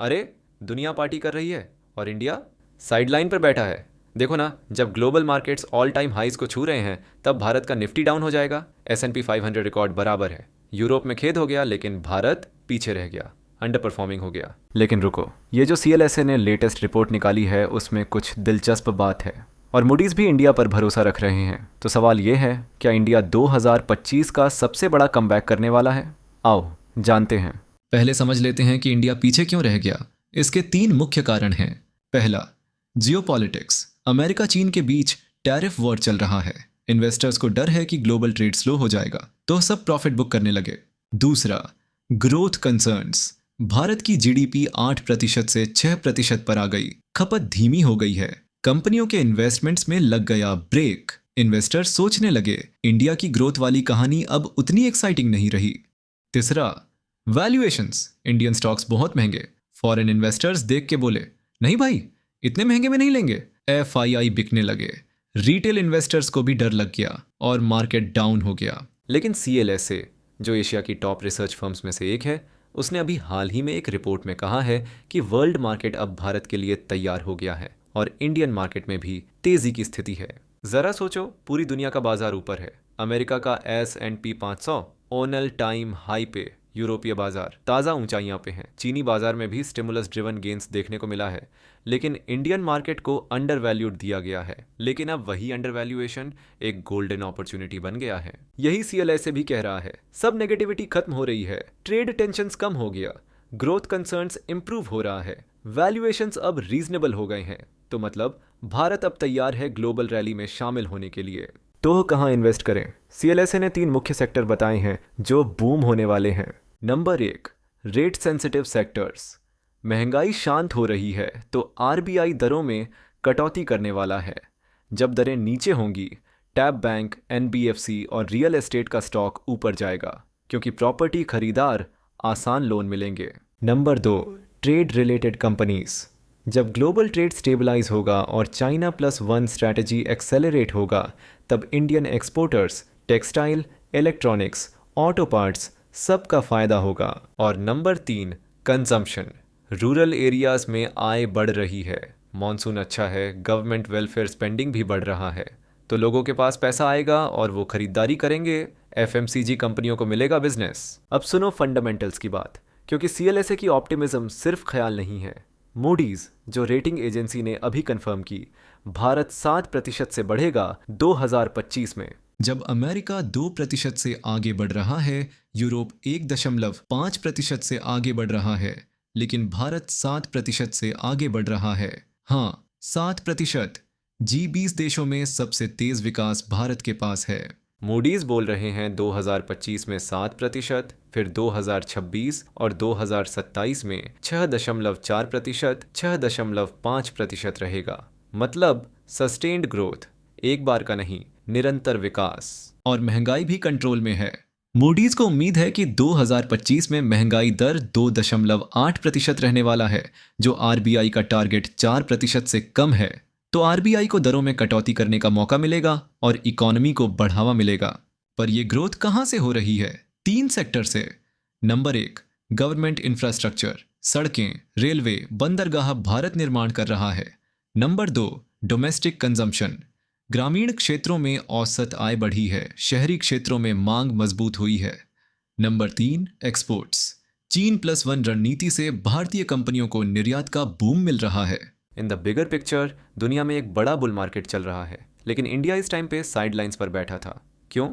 अरे, दुनिया पार्टी कर रही है और इंडिया साइडलाइन पर बैठा है। देखो ना, जब global markets all time highs को छू रहे हैं तब भारत का निफ्टी डाउन हो जाएगा। S&P 500 रिकॉर्ड बराबर है। यूरोप में खेद हो गया, लेकिन भारत पीछे रह गया, अंडर परफॉर्मिंग हो गया। लेकिन रुको, ये जो CLSA ने लेटेस्ट रिपोर्ट निकाली है उसमें कुछ दिलचस्प बात है, और मूडीज भी इंडिया पर भरोसा रख रहे हैं। तो सवाल ये है, क्या इंडिया 2025 का सबसे बड़ा कमबैक करने वाला है? आओ जानते हैं। पहले समझ लेते हैं कि इंडिया पीछे क्यों रह गया। इसके 3 मुख्य कारण हैं। पहला, जियोपॉलिटिक्स। अमेरिका चीन के बीच टैरिफ वॉर चल रहा है। इन्वेस्टर्स को डर है कि ग्लोबल ट्रेड स्लो हो जाएगा, तो सब प्रॉफिट बुक करने लगे। दूसरा, ग्रोथ कंसर्न्स। भारत की GDP 8% से 6% पर आ गई। खपत धीमी हो गई है। कंपनियों के इन्वेस्टमेंट्स में लग गया ब्रेक। इन्वेस्टर्स सोचने लगे इंडिया की ग्रोथ वाली कहानी अब उतनी एक्साइटिंग नहीं रही। तीसरा, वैल्यूएशंस। इंडियन स्टॉक्स बहुत महंगे। फॉरेन इन्वेस्टर्स देख के बोले, नहीं भाई, इतने महंगे में नहीं लेंगे। FII बिकने लगे। रिटेल इन्वेस्टर्स को भी डर लग गया और मार्केट डाउन हो गया। लेकिन CLSA, जो एशिया की टॉप रिसर्च फर्म्स में से एक है, उसने अभी हाल ही में एक रिपोर्ट में कहा है कि वर्ल्ड मार्केट अब भारत के लिए तैयार हो गया है और इंडियन मार्केट में भी तेजी की स्थिति है। जरा सोचो, पूरी दुनिया का बाजार ऊपर है। अमेरिका का S&P 500 ऑल टाइम हाई पे, यूरोपीय बाजार ताज़ा ऊंचाइयां पे हैं। चीनी बाजार में भी स्टिमुलस ड्रिवन गेन्स देखने को मिला है, लेकिन इंडियन मार्केट को अंडर वैल्यूड दिया गया है। लेकिन अब वही अंडर वैल्यूएशन एक गोल्डन अपॉर्चुनिटी बन गया है। यही CLSA भी कह रहा है। सब नेगेटिविटी खत्म हो रही है, ट्रेड टेंशंस कम हो गया, ग्रोथ कंसर्न्स इंप्रूव हो रहा है, वैल्यूएशंस अब रीजनेबल हो गए हैं। तो मतलब भारत अब तैयार है ग्लोबल रैली में शामिल होने के लिए। तो कहाँ इन्वेस्ट करें? CLSA ने 3 मुख्य सेक्टर बताए हैं जो बूम होने वाले हैं। Number 1, rate sensitive sectors. महंगाई शांत हो रही है तो RBI दरों में कटौती करने वाला है। जब दरें नीचे होंगी, टैप बैंक, NBFC और रियल एस्टेट का स्टॉक ऊपर जाएगा, क्योंकि प्रॉपर्टी खरीदार आसान लोन मिलेंगे। Number 2, trade related companies. जब ग्लोबल ट्रेड स्टेबलाइज होगा और चाइना +1 स्ट्रैटेजी एक्सेलरेट होगा, तब Indian exporters, textile, electronics, auto parts सबका फायदा होगा। और नंबर 3, कंजम्पशन। रूरल एरियाज में आय बढ़ रही है, मॉनसून अच्छा है, गवर्नमेंट वेलफेयर स्पेंडिंग भी बढ़ रहा है, तो लोगों के पास पैसा आएगा और वो खरीदारी करेंगे। FMCG कंपनियों को मिलेगा बिजनेस। अब सुनो फंडामेंटल्स की बात, क्योंकि CLSA की ऑप्टिमिज्म सिर्फ ख्याल नहीं है। मूडीज, जो रेटिंग एजेंसी ने अभी कंफर्म की, भारत 7% से बढ़ेगा 2025 में। जब अमेरिका 2% से आगे बढ़ रहा है, यूरोप 1.5% से आगे बढ़ रहा है, लेकिन भारत 7% से आगे बढ़ रहा है। हाँ, 7%। G20 देशों में सबसे तेज विकास भारत के पास है। मूडीज बोल रहे हैं 2025 में 7%, फिर 2026 और 2027 में 6.4%, 6.5% रहेगा। मतलब सस्टेन्ड ग्रोथ, एक बार का नहीं, निरंतर विकास। और महंगाई भी कंट्रोल में है। मूडीज को उम्मीद है कि 2025 में महंगाई दर 2.8% रहने वाला है, जो RBI का टारगेट 4% से कम है। तो RBI को दरों में कटौती करने का मौका मिलेगा और इकोनॉमी को बढ़ावा मिलेगा। पर यह ग्रोथ कहां से हो रही है? 3 सेक्टर से। Number 1, government infrastructure. सड़कें, रेलवे, बंदरगाह भारत निर्माण कर रहा है। Number 2, domestic consumption. ग्रामीण क्षेत्रों में औसत आय बढ़ी है, शहरी क्षेत्रों में मांग मजबूत हुई है। Number 3, exports. चीन +1 रणनीति से भारतीय कंपनियों को निर्यात का बूम मिल रहा है। इन द बिगर पिक्चर, दुनिया में एक बड़ा बुल मार्केट चल रहा है, लेकिन इंडिया इस टाइम पे साइडलाइंस पर बैठा था। क्यों?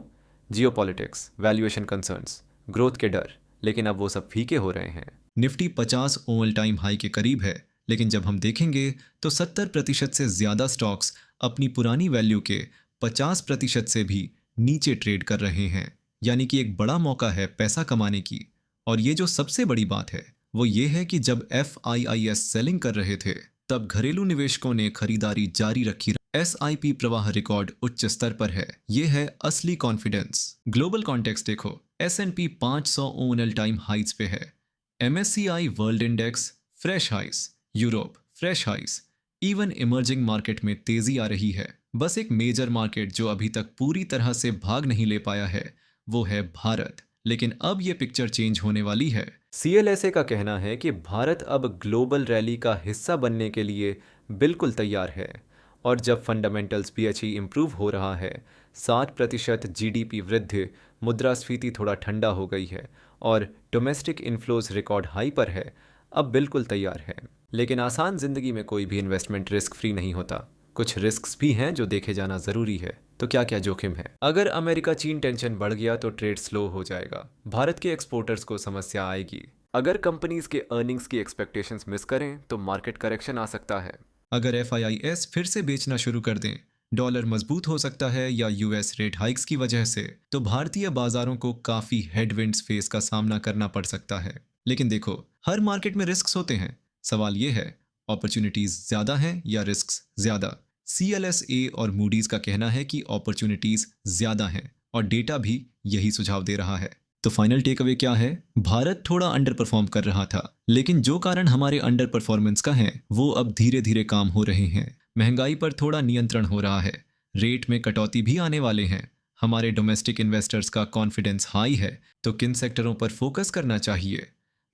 जियोपॉलिटिक्स, वैल्यूएशन कंसर्न्स, ग्रोथ के डर। लेकिन अब वो सब फीके हो रहे हैं। निफ्टी 50 ऑल टाइम हाई के करीब है, लेकिन जब हम देखेंगे तो 70% से ज़्यादा स्टॉक्स अपनी पुरानी वैल्यू के 50% से भी नीचे ट्रेड कर रहे हैं। यानी कि एक बड़ा मौका है पैसा कमाने की। और ये जो सबसे बड़ी बात है वो ये है कि जब FIIs सेलिंग कर रहे थे, तब घरेलू निवेशकों ने खरीदारी जारी रखी। SIP प्रवाह रिकॉर्ड उच्च स्तर पर है। ये है असली कॉन्फिडेंस। ग्लोबल कॉन्टेक्स्ट देखो, S&P 500 ऑल टाइम हाइज पे है। MSCI world index fresh highs, Europe fresh highs. Even emerging market में तेजी आ रही है। बस एक मेजर मार्केट जो अभी तक पूरी तरह से भाग नहीं ले पाया है, वो है भारत। लेकिन अब ये पिक्चर चेंज होने वाली है। CLSA का कहना है कि भारत अब ग्लोबल रैली का हिस्सा बनने के लिए बिल्कुल तैयार है, और जब फंडामेंटल्स भी अच्छी इम्प्रूव हो रहा है, 60% GDP वृद्धि, मुद्रास्फीति थोड़ा ठंडा हो गई है और डोमेस्टिक इन्फ्लोज रिकॉर्ड हाई पर है, अब बिल्कुल तैयार है। लेकिन आसान जिंदगी में कोई भी इन्वेस्टमेंट रिस्क फ्री नहीं होता। कुछ रिस्क्स भी हैं जो देखे जाना ज़रूरी है। तो क्या क्या जोखिम है? अगर अमेरिका चीन टेंशन बढ़ गया तो ट्रेड स्लो हो जाएगा, भारत के एक्सपोर्टर्स को समस्या आएगी। अगर कंपनीज के अर्निंग्स की एक्सपेक्टेशंस मिस करें तो मार्केट करेक्शन आ सकता है। अगर FIIs फिर से बेचना शुरू कर दें, डॉलर मजबूत हो सकता है, या US रेट हाइक्स की वजह से, तो भारतीय बाजारों को काफी हेडविंड्स फेस का सामना करना पड़ सकता है। लेकिन देखो, हर मार्केट में रिस्क्स होते हैं। सवाल ये है, अपॉर्चुनिटीज ज्यादा हैं या रिस्क्स ज्यादा? CLSA और मूडीज का कहना है कि अपॉर्चुनिटीज ज्यादा हैं, और डेटा भी यही सुझाव दे रहा है। तो फाइनल टेक अवे क्या है? भारत थोड़ा अंडर परफॉर्म कर रहा था, लेकिन जो कारण हमारे अंडर परफॉर्मेंस का है वो अब धीरे धीरे काम हो रहे हैं। महंगाई पर थोड़ा नियंत्रण हो रहा है, रेट में कटौती भी आने वाले हैं, हमारे डोमेस्टिक इन्वेस्टर्स का कॉन्फिडेंस हाई है। तो किन सेक्टरों पर फोकस करना चाहिए?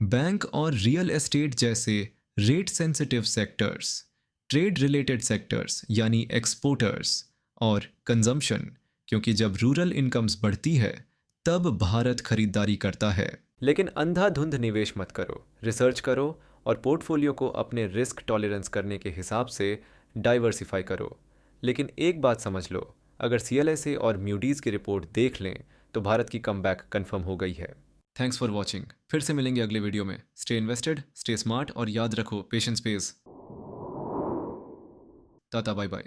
बैंक और रियल एस्टेट जैसे rate sensitive sectors, trade related sectors यानी एक्सपोर्टर्स, और कंजम्पशन, क्योंकि जब रूरल इनकम्स बढ़ती है तब भारत खरीदारी करता है। लेकिन अंधाधुंध निवेश मत करो, रिसर्च करो और पोर्टफोलियो को अपने रिस्क टॉलरेंस करने के हिसाब से डाइवर्सिफाई करो। लेकिन एक बात समझ लो, अगर CLSA और म्यूडीज़ की रिपोर्ट देख लें तो भारत की कमबैक कंफर्म हो गई है। Thanks for watching. फिर से मिलेंगे अगले वीडियो में। स्टे इन्वेस्टेड, स्टे स्मार्ट, और याद रखो, patience pays. Tata, bye bye.